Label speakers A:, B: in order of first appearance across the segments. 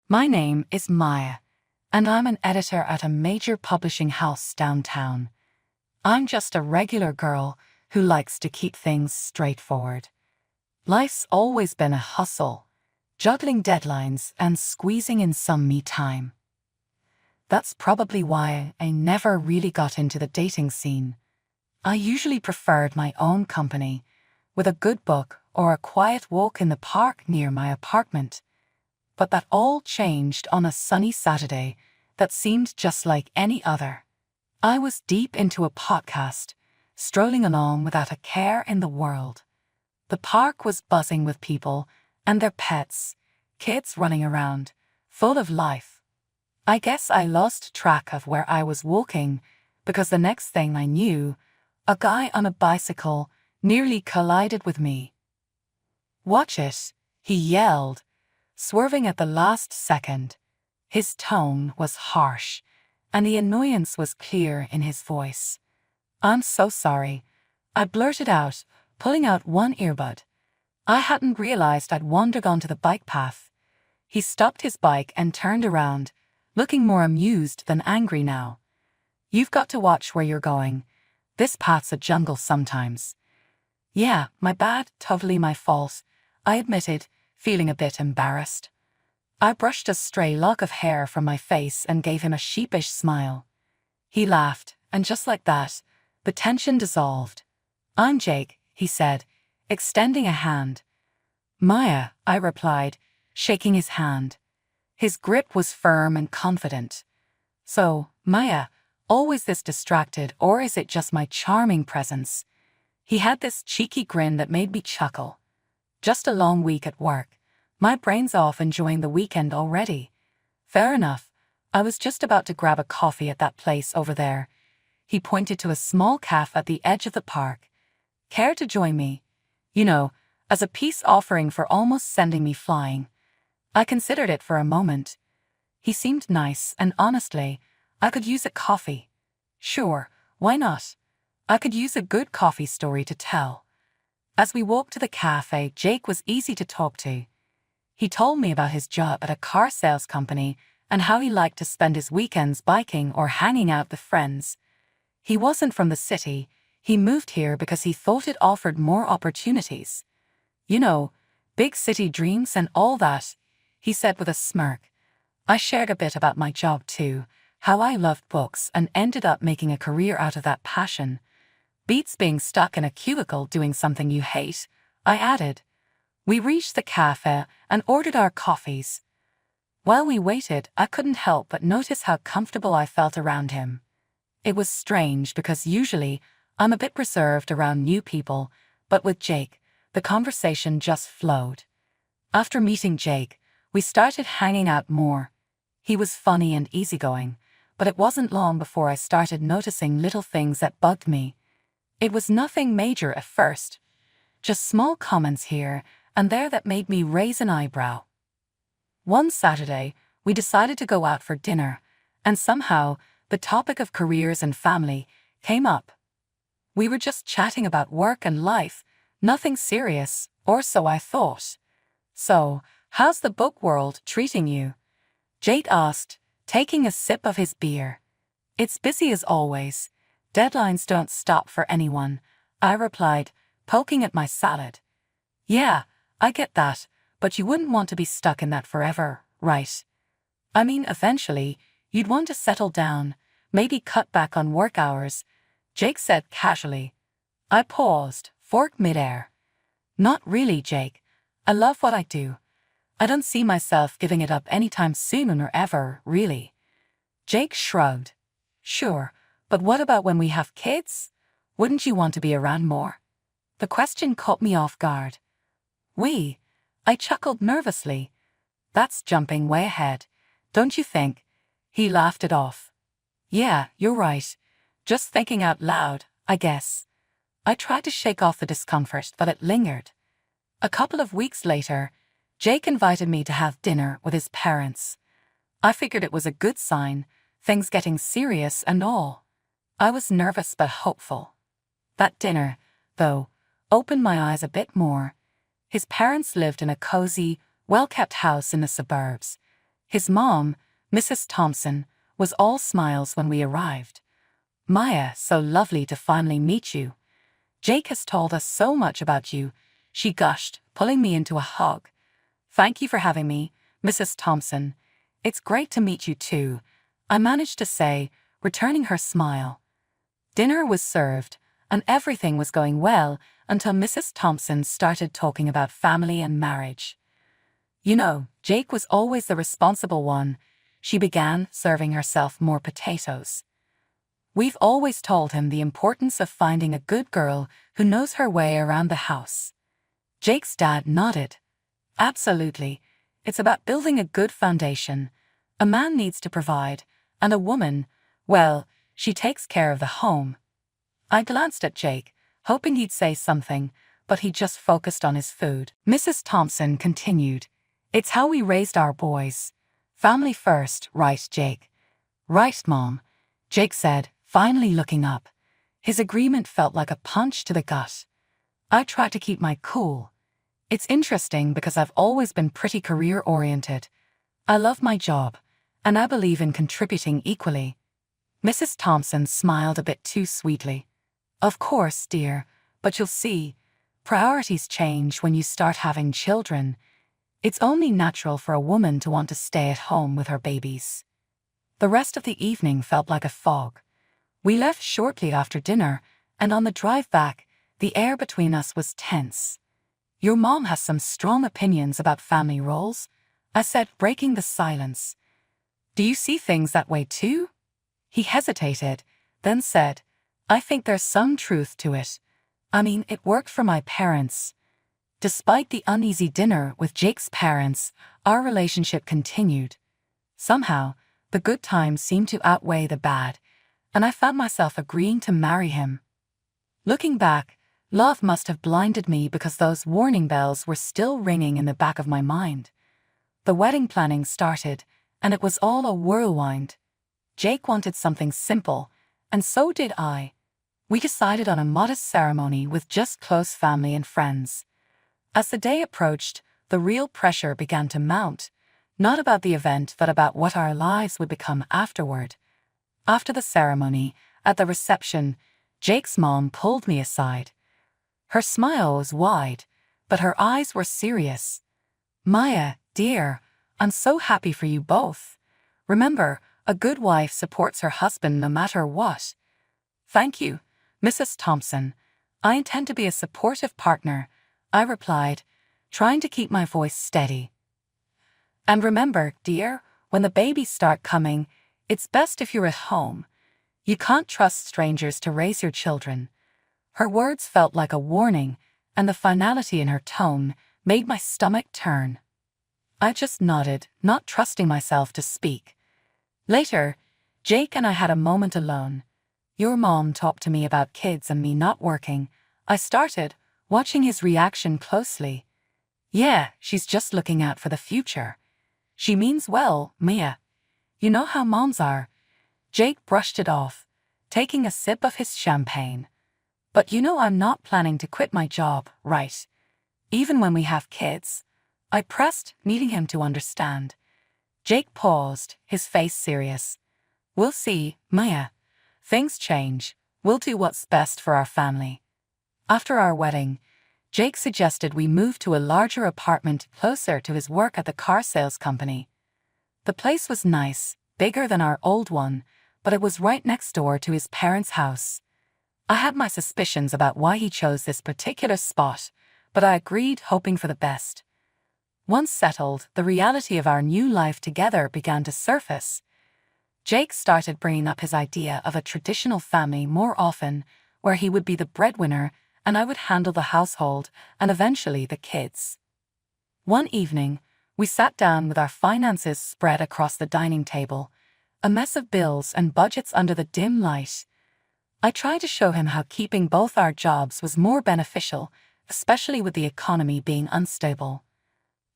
A: My name is Maya, and I'm an editor at a major publishing house downtown. I'm just a regular girl who likes to keep things straightforward. Life's always been a hustle, juggling deadlines and squeezing in some me time. That's probably why I never really got into the dating scene. I usually preferred my own company, with a good book or a quiet walk in the park near my apartment. But that all changed on a sunny Saturday that seemed just like any other. I was deep into a podcast, strolling along without a care in the world. The park was buzzing with people and their pets, kids running around, full of life. I guess I lost track of where I was walking because the next thing I knew, a guy on a bicycle nearly collided with me. "Watch it," he yelled, swerving at the last second. His tone was harsh, and the annoyance was clear in his voice. "I'm so sorry," I blurted out, pulling out one earbud. I hadn't realized I'd wandered onto the bike path. He stopped his bike and turned around, looking more amused than angry now. "You've got to watch where you're going. This path's a jungle sometimes." "Yeah, my bad, totally my fault," I admitted, feeling a bit embarrassed. I brushed a stray lock of hair from my face and gave him a sheepish smile. He laughed, and just like that, the tension dissolved. "I'm Jake," he said, extending a hand. "Maya," I replied, shaking his hand. His grip was firm and confident. "So, Maya, always this distracted, or is it just my charming presence?" He had this cheeky grin that made me chuckle. "Just a long week at work. My brain's off enjoying the weekend already." "Fair enough. I was just about to grab a coffee at that place over there." He pointed to a small cafe at the edge of the park. "Care to join me? You know, as a peace offering for almost sending me flying." I considered it for a moment. He seemed nice, and honestly, I could use a coffee. Sure, why not? I could use a good coffee story to tell. As we walked to the cafe, Jake was easy to talk to. He told me about his job at a car sales company and how he liked to spend his weekends biking or hanging out with friends. He wasn't from the city. He moved here because he thought it offered more opportunities. "You know, big city dreams and all that," he said with a smirk. I shared a bit about my job too, how I loved books and ended up making a career out of that passion. "Beats being stuck in a cubicle doing something you hate," I added. We reached the cafe and ordered our coffees. While we waited, I couldn't help but notice how comfortable I felt around him. It was strange because usually I'm a bit reserved around new people, but with Jake, the conversation just flowed. After meeting Jake, we started hanging out more. He was funny and easygoing, but it wasn't long before I started noticing little things that bugged me. It was nothing major at first, just small comments here and there that made me raise an eyebrow. One Saturday, we decided to go out for dinner, and somehow the topic of careers and family came up. We were just chatting about work and life, nothing serious, or so I thought. "So, how's the book world treating you?" Jake asked, taking a sip of his beer. "It's busy as always. Deadlines don't stop for anyone," I replied, poking at my salad. "Yeah, I get that, but you wouldn't want to be stuck in that forever, right? I mean, eventually, you'd want to settle down, maybe cut back on work hours," Jake said casually. I paused, fork midair. "Not really, Jake. I love what I do. I don't see myself giving it up anytime soon or ever, really." Jake shrugged. "Sure, but what about when we have kids? Wouldn't you want to be around more?" The question caught me off guard. "We?" I chuckled nervously. "That's jumping way ahead, don't you think?" He laughed it off. "Yeah, you're right. Just thinking out loud, I guess." I tried to shake off the discomfort, but it lingered. A couple of weeks later, Jake invited me to have dinner with his parents. I figured it was a good sign, things getting serious and all. I was nervous but hopeful. That dinner, though, opened my eyes a bit more. His parents lived in a cozy, well-kept house in the suburbs. His mom, Mrs. Thompson, was all smiles when we arrived. "Maya, so lovely to finally meet you. Jake has told us so much about you," she gushed, pulling me into a hug. "Thank you for having me, Mrs. Thompson. It's great to meet you too," I managed to say, returning her smile. Dinner was served, and everything was going well until Mrs. Thompson started talking about family and marriage. "You know, Jake was always the responsible one," she began, serving herself more potatoes. "We've always told him the importance of finding a good girl who knows her way around the house." Jake's dad nodded. "Absolutely. It's about building a good foundation. A man needs to provide, and a woman, well, she takes care of the home." I glanced at Jake, hoping he'd say something, but he just focused on his food. Mrs. Thompson continued, "It's how we raised our boys. Family first, right, Jake?" "Right, Mom," Jake said, finally looking up. His agreement felt like a punch to the gut. I tried to keep my cool. It's interesting because I've always been pretty career-oriented. I love my job, and I believe in contributing equally. Mrs. Thompson smiled a bit too sweetly. "Of course, dear, but you'll see, priorities change when you start having children. It's only natural for a woman to want to stay at home with her babies." The rest of the evening felt like a fog. We left shortly after dinner, and on the drive back, the air between us was tense. "Your mom has some strong opinions about family roles," I said, breaking the silence. "Do you see things that way too?" He hesitated, then said, "I think there's some truth to it. I mean, it worked for my parents." Despite the uneasy dinner with Jake's parents, our relationship continued. Somehow, the good times seemed to outweigh the bad, and I found myself agreeing to marry him. Looking back, love must have blinded me because those warning bells were still ringing in the back of my mind. The wedding planning started, and it was all a whirlwind. Jake wanted something simple, and so did I. We decided on a modest ceremony with just close family and friends. As the day approached, the real pressure began to mount, not about the event but about what our lives would become afterward. After the ceremony, at the reception, Jake's mom pulled me aside. Her smile was wide, but her eyes were serious. "Maya, dear, I'm so happy for you both. Remember, a good wife supports her husband no matter what." "Thank you, Mrs. Thompson. I intend to be a supportive partner," I replied, trying to keep my voice steady. "And remember, dear, when the babies start coming, it's best if you're at home. You can't trust strangers to raise your children." Her words felt like a warning, and the finality in her tone made my stomach turn. I just nodded, not trusting myself to speak. Later, Jake and I had a moment alone. "Your mom talked to me about kids and me not working," I started, watching his reaction closely. "Yeah, she's just looking out for the future. She means well, Mia. You know how moms are." Jake brushed it off, taking a sip of his champagne. "But you know I'm not planning to quit my job, right? Even when we have kids." I pressed, needing him to understand. Jake paused, his face serious. "We'll see, Maya. Things change. We'll do what's best for our family." After our wedding, Jake suggested we move to a larger apartment closer to his work at the car sales company. The place was nice, bigger than our old one, but it was right next door to his parents' house. I had my suspicions about why he chose this particular spot, but I agreed, hoping for the best. Once settled, the reality of our new life together began to surface. Jake started bringing up his idea of a traditional family more often, where he would be the breadwinner and I would handle the household and eventually the kids. One evening, we sat down with our finances spread across the dining table, a mess of bills and budgets under the dim light. I tried to show him how keeping both our jobs was more beneficial, especially with the economy being unstable.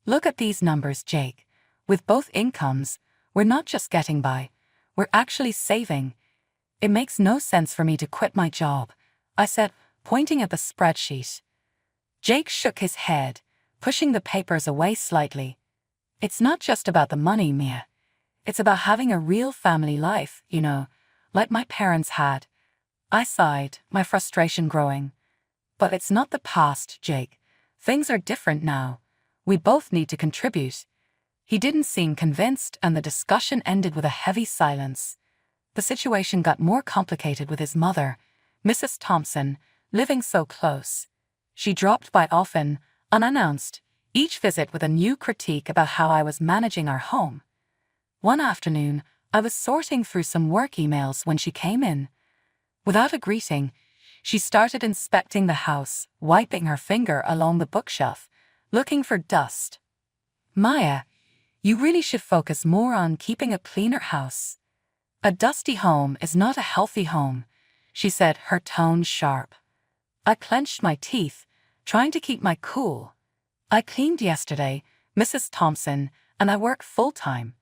A: "Look at these numbers, Jake. With both incomes, we're not just getting by, we're actually saving. It makes no sense for me to quit my job," I said, pointing at the spreadsheet. Jake shook his head, pushing the papers away slightly. It's not just about the money, Mia. It's about having a real family life, like my parents had. I sighed, my frustration growing. But it's not the past, Jake. Things are different now. We both need to contribute. He didn't seem convinced, and the discussion ended with a heavy silence. The situation got more complicated with his mother, Mrs. Thompson, living so close. She dropped by often, unannounced, each visit with a new critique about how I was managing our home. One afternoon, I was sorting through some work emails when she came in. Without a greeting, she started inspecting the house, wiping her finger along the bookshelf, looking for dust. "Maya, you really should focus more on keeping a cleaner house. A dusty home is not a healthy home," she said, her tone sharp. I clenched my teeth, trying to keep my cool. "I cleaned yesterday, Mrs. Thompson, and I work full-time.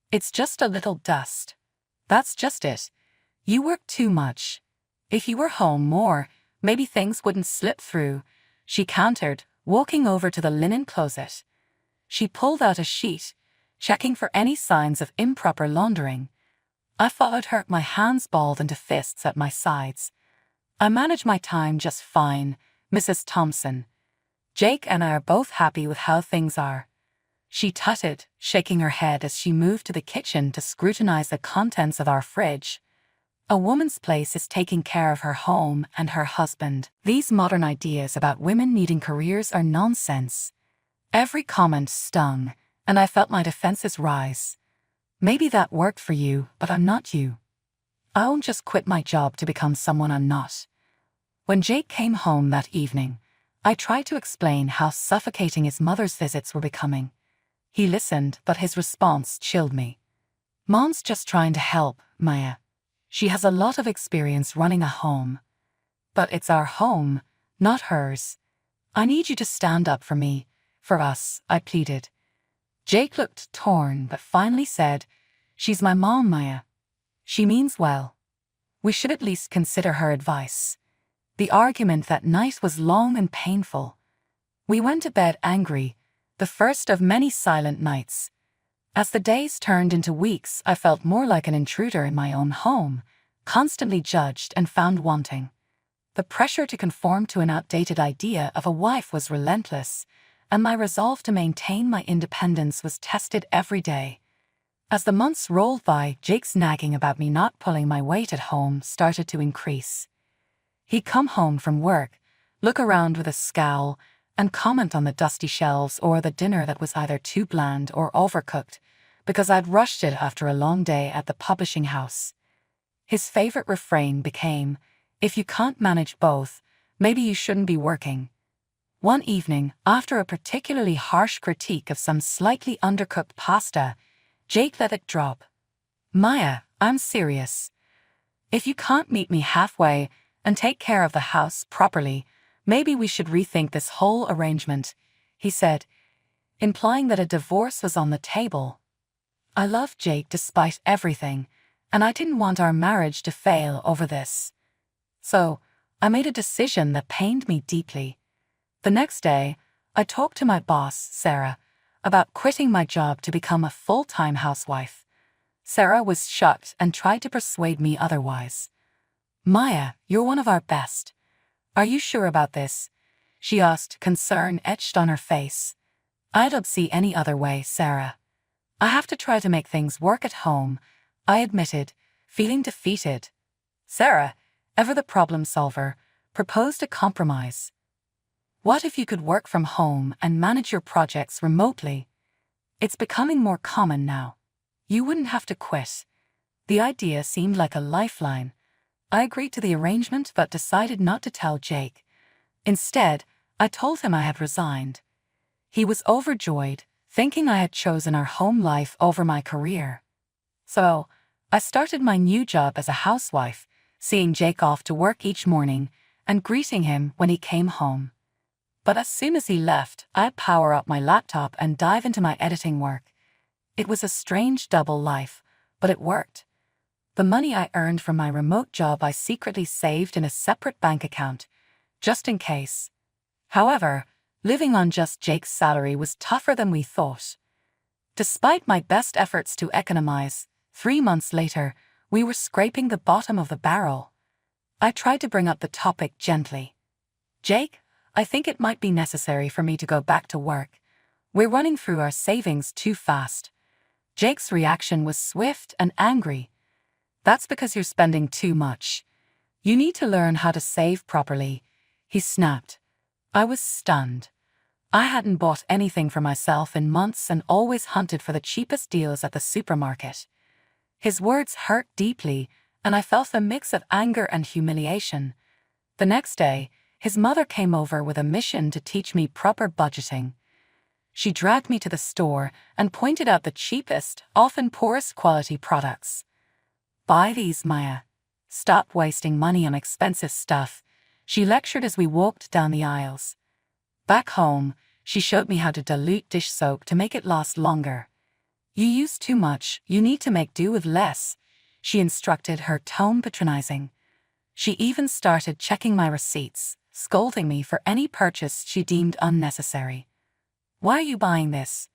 A: It's just a little dust. That's just it. You work too much. If you were home more, maybe things wouldn't slip through," she countered, walking over to the linen closet. She pulled out a sheet, checking for any signs of improper laundering. I followed her, my hands balled into fists at my sides. "I manage my time just fine, Mrs. Thompson. Jake and I are both happy with how things are." She tutted, shaking her head as she moved to the kitchen to scrutinize the contents of our fridge. "A woman's place is taking care of her home and her husband. These modern ideas about women needing careers are nonsense." Every comment stung, and I felt my defenses rise. "Maybe that worked for you, but I'm not you. I won't just quit my job to become someone I'm not." When Jake came home that evening, I tried to explain how suffocating his mother's visits were becoming. He listened, but his response chilled me. "Mom's just trying to help, Maya. She has a lot of experience running a home. But it's our home, not hers. I need you to stand up for me, for us," I pleaded. Jake looked torn, but finally said, "She's my mom, Maya. She means well. We should at least consider her advice." The argument that night was long and painful. We went to bed angry, the first of many silent nights. As the days turned into weeks, I felt more like an intruder in my own home, constantly judged and found wanting. The pressure to conform to an outdated idea of a wife was relentless, and my resolve to maintain my independence was tested every day. As the months rolled by, Jake's nagging about me not pulling my weight at home started to increase. He'd come home from work, look around with a scowl, and comment on the dusty shelves or the dinner that was either too bland or overcooked, because I'd rushed it after a long day at the publishing house. His favorite refrain became, "If you can't manage both, maybe you shouldn't be working." One evening, after a particularly harsh critique of some slightly undercooked pasta, Jake let it drop. "Maya, I'm serious. If you can't meet me halfway and take care of the house properly, maybe we should rethink this whole arrangement," he said, implying that a divorce was on the table. I loved Jake despite everything, and I didn't want our marriage to fail over this. So, I made a decision that pained me deeply. The next day, I talked to my boss, Sarah, about quitting my job to become a full-time housewife. Sarah was shocked and tried to persuade me otherwise. "Maya, you're one of our best. Are you sure about this?" she asked, concern etched on her face. "I don't see any other way, Sarah. I have to try to make things work at home," I admitted, feeling defeated. Sarah, ever the problem solver, proposed a compromise. "What if you could work from home and manage your projects remotely? It's becoming more common now. You wouldn't have to quit." The idea seemed like a lifeline. I agreed to the arrangement but decided not to tell Jake. Instead, I told him I had resigned. He was overjoyed, thinking I had chosen our home life over my career. So, I started my new job as a housewife, seeing Jake off to work each morning and greeting him when he came home. But as soon as he left, I'd power up my laptop and dive into my editing work. It was a strange double life, but it worked. The money I earned from my remote job I secretly saved in a separate bank account, just in case. However, living on just Jake's salary was tougher than we thought. Despite my best efforts to economize, 3 months later, we were scraping the bottom of the barrel. I tried to bring up the topic gently. Jake, I think it might be necessary for me to go back to work. We're running through our savings too fast. Jake's reaction was swift and angry. That's because you're spending too much. You need to learn how to save properly, he snapped. I was stunned. I hadn't bought anything for myself in months and always hunted for the cheapest deals at the supermarket. His words hurt deeply, and I felt a mix of anger and humiliation. The next day, his mother came over with a mission to teach me proper budgeting. She dragged me to the store and pointed out the cheapest, often poorest quality products. Buy these, Maya. Stop wasting money on expensive stuff, she lectured as we walked down the aisles. Back home, she showed me how to dilute dish soap to make it last longer. You use too much, you need to make do with less, she instructed, her tone patronizing. She even started checking my receipts, scolding me for any purchase she deemed unnecessary. Why are you buying this?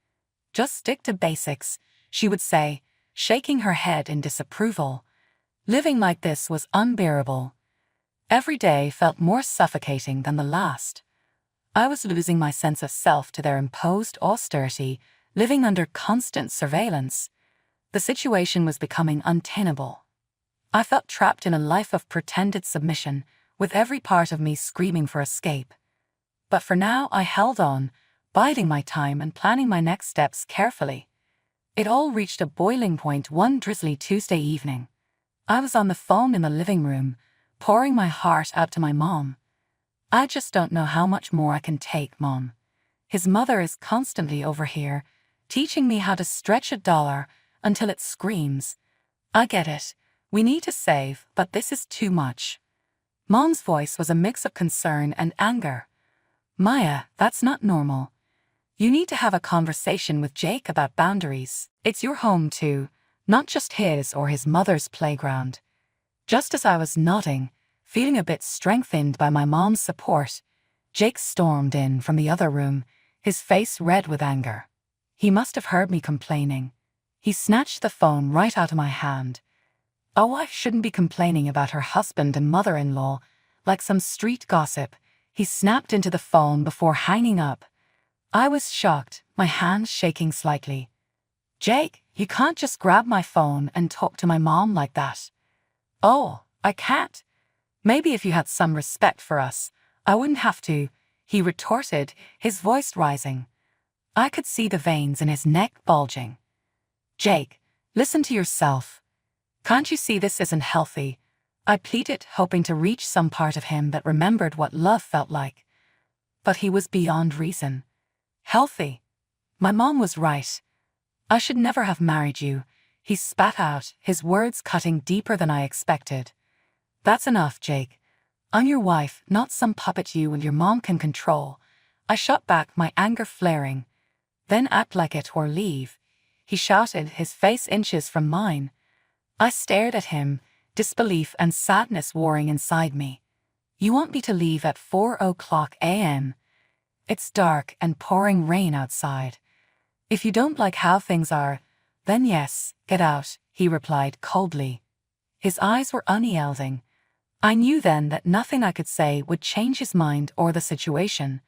A: Just stick to basics, she would say, shaking her head in disapproval. Living like this was unbearable. Every day felt more suffocating than the last. I was losing my sense of self to their imposed austerity, living under constant surveillance. The situation was becoming untenable. I felt trapped in a life of pretended submission, with every part of me screaming for escape. But for now I held on, biding my time and planning my next steps carefully. It all reached a boiling point one drizzly Tuesday evening. I was on the phone in the living room, pouring my heart out to my mom. I just don't know how much more I can take, Mom. His mother is constantly over here, teaching me how to stretch $1 until it screams. I get it. We need to save, but this is too much. Mom's voice was a mix of concern and anger. Maya, that's not normal. You need to have a conversation with Jake about boundaries. It's your home too, not just his or his mother's playground. Just as I was nodding, feeling a bit strengthened by my mom's support, Jake stormed in from the other room, his face red with anger. He must have heard me complaining. He snatched the phone right out of my hand. A wife shouldn't be complaining about her husband and mother-in-law like some street gossip. He snapped into the phone before hanging up. I was shocked, my hands shaking slightly. Jake, you can't just grab my phone and talk to my mom like that. Oh, I can't. Maybe if you had some respect for us, I wouldn't have to, he retorted, his voice rising. I could see the veins in his neck bulging. Jake, listen to yourself. Can't you see this isn't healthy? I pleaded, hoping to reach some part of him that remembered what love felt like. But he was beyond reason. Healthy? My mom was right. I should never have married you, he spat out, his words cutting deeper than I expected. That's enough, Jake. I'm your wife, not some puppet you and your mom can control. I shot back, my anger flaring. Then act like it or leave, he shouted, his face inches from mine. I stared at him, disbelief and sadness warring inside me. You want me to leave at 4:00 a.m.? It's dark and pouring rain outside. If you don't like how things are, then yes, get out, he replied coldly. His eyes were unyielding. I knew then that nothing I could say would change his mind or the situation.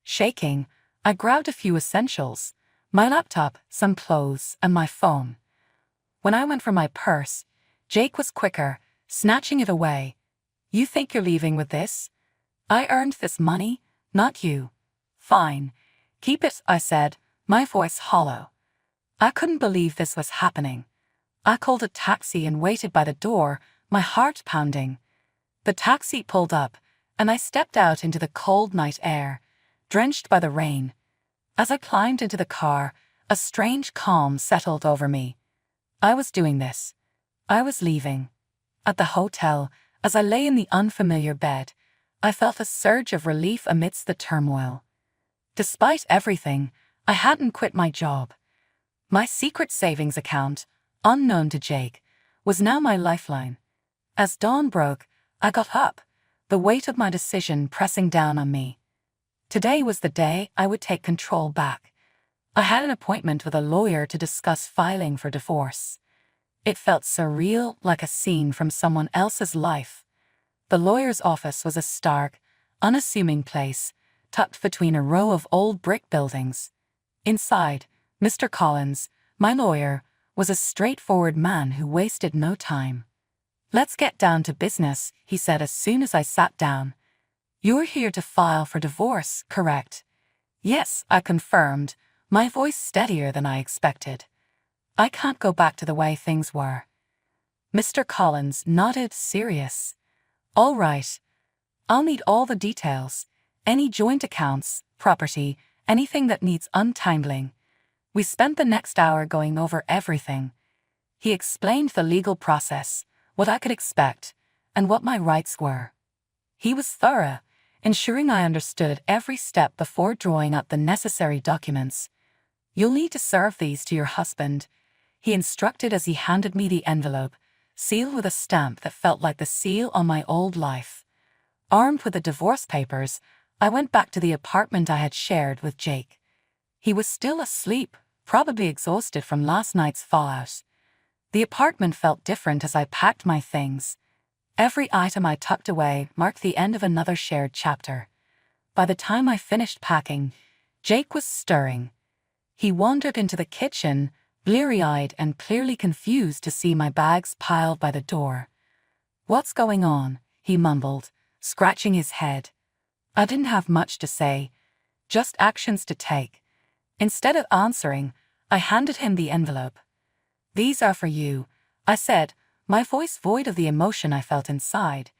A: Shaking, I grabbed a few essentials, my laptop, some clothes, and my phone. When I went for my purse, Jake was quicker, snatching it away. You think you're leaving with this? I earned this money, not you. Fine. Keep it, I said, my voice hollow. I couldn't believe this was happening. I called a taxi and waited by the door, my heart pounding. The taxi pulled up, and I stepped out into the cold night air, drenched by the rain. As I climbed into the car, a strange calm settled over me. I was doing this. I was leaving. At the hotel, as I lay in the unfamiliar bed, I felt a surge of relief amidst the turmoil. Despite everything, I hadn't quit my job. My secret savings account, unknown to Jake, was now my lifeline. As dawn broke, I got up, the weight of my decision pressing down on me. Today was the day I would take control back. I had an appointment with a lawyer to discuss filing for divorce. It felt surreal, like a scene from someone else's life. The lawyer's office was a stark, unassuming place, tucked between a row of old brick buildings. Inside, Mr. Collins, my lawyer, was a straightforward man who wasted no time. "Let's get down to business," he said as soon as I sat down. "You're here to file for divorce, correct?" "Yes," I confirmed, my voice steadier than I expected. "I can't go back to the way things were." Mr. Collins nodded, serious. "All right. I'll need all the details. Any joint accounts, property, anything that needs untangling." We spent the next hour going over everything. He explained the legal process, what I could expect, and what my rights were. He was thorough, ensuring I understood every step before drawing up the necessary documents. "You'll need to serve these to your husband," he instructed as he handed me the envelope, sealed with a stamp that felt like the seal on my old life. Armed with the divorce papers, I went back to the apartment I had shared with Jake. He was still asleep, probably exhausted from last night's fallout. The apartment felt different as I packed my things. Every item I tucked away marked the end of another shared chapter. By the time I finished packing, Jake was stirring. He wandered into the kitchen, bleary-eyed and clearly confused to see my bags piled by the door. "What's going on?" he mumbled, scratching his head. I didn't have much to say, just actions to take. Instead of answering, I handed him the envelope. "These are for you," I said, my voice void of the emotion I felt inside.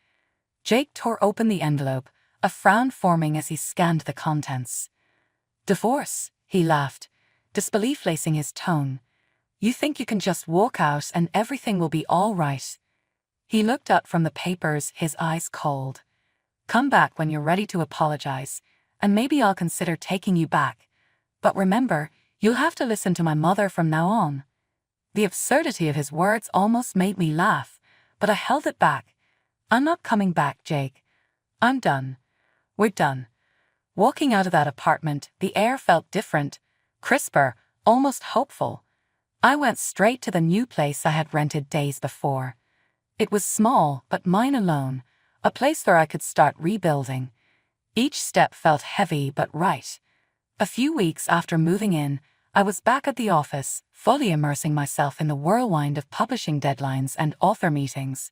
A: Jake tore open the envelope, a frown forming as he scanned the contents. "Divorce," he laughed, disbelief lacing his tone. "You think you can just walk out and everything will be all right?" He looked up from the papers, his eyes cold. "Come back when you're ready to apologize, and maybe I'll consider taking you back. But remember, you'll have to listen to my mother from now on." The absurdity of his words almost made me laugh, but I held it back. "I'm not coming back, Jake. I'm done. We're done." Walking out of that apartment, the air felt different, crisper, almost hopeful. I went straight to the new place I had rented days before. It was small, but mine alone, a place where I could start rebuilding. Each step felt heavy but right. A few weeks after moving in, I was back at the office, fully immersing myself in the whirlwind of publishing deadlines and author meetings.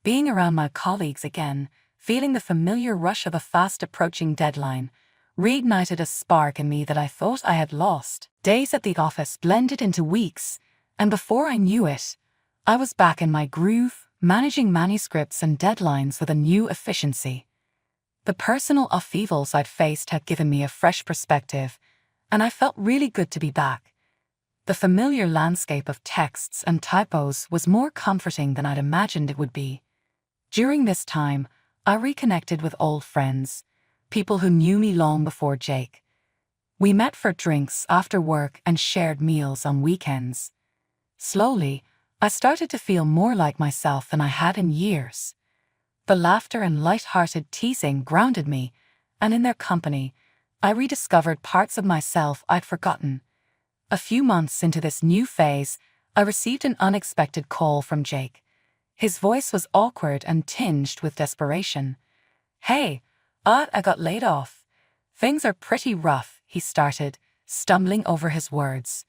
A: Being around my colleagues again, feeling the familiar rush of a fast-approaching deadline, reignited a spark in me that I thought I had lost. Days at the office blended into weeks, and before I knew it, I was back in my groove, managing manuscripts and deadlines with a new efficiency. The personal upheavals I'd faced had given me a fresh perspective, and I felt really good to be back. The familiar landscape of texts and typos was more comforting than I'd imagined it would be. During this time, I reconnected with old friends, people who knew me long before Jake. We met for drinks after work and shared meals on weekends. Slowly, I started to feel more like myself than I had in years. The laughter and light-hearted teasing grounded me, and in their company, I rediscovered parts of myself I'd forgotten. A few months into this new phase, I received an unexpected call from Jake. His voice was awkward and tinged with desperation. "Hey, I got laid off. Things are pretty rough," he started, stumbling over his words.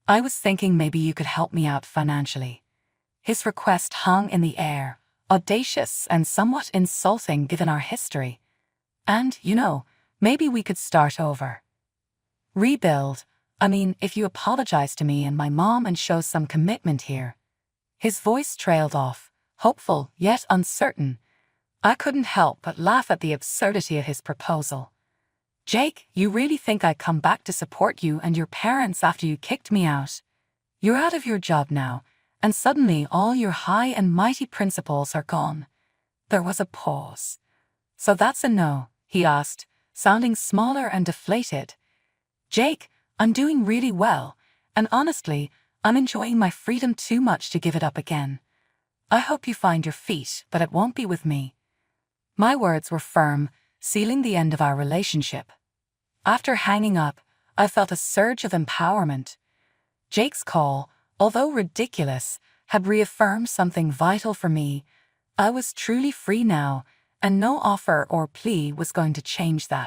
A: "I was thinking maybe you could help me out financially." His request hung in the air, audacious and somewhat insulting given our history. "And, maybe we could start over. Rebuild. I mean, if you apologize to me and my mom and show some commitment here." His voice trailed off, hopeful yet uncertain. I couldn't help but laugh at the absurdity of his proposal. "Jake, you really think I'd come back to support you and your parents after you kicked me out? You're out of your job now, and suddenly all your high and mighty principles are gone." There was a pause. "So that's a no?" he asked, sounding smaller and deflated. "Jake, I'm doing really well, and honestly, I'm enjoying my freedom too much to give it up again. I hope you find your feet, but it won't be with me." My words were firm, sealing the end of our relationship. After hanging up, I felt a surge of empowerment. Jake's call, although ridiculous, had reaffirmed something vital for me. I was truly free now, and no offer or plea was going to change that.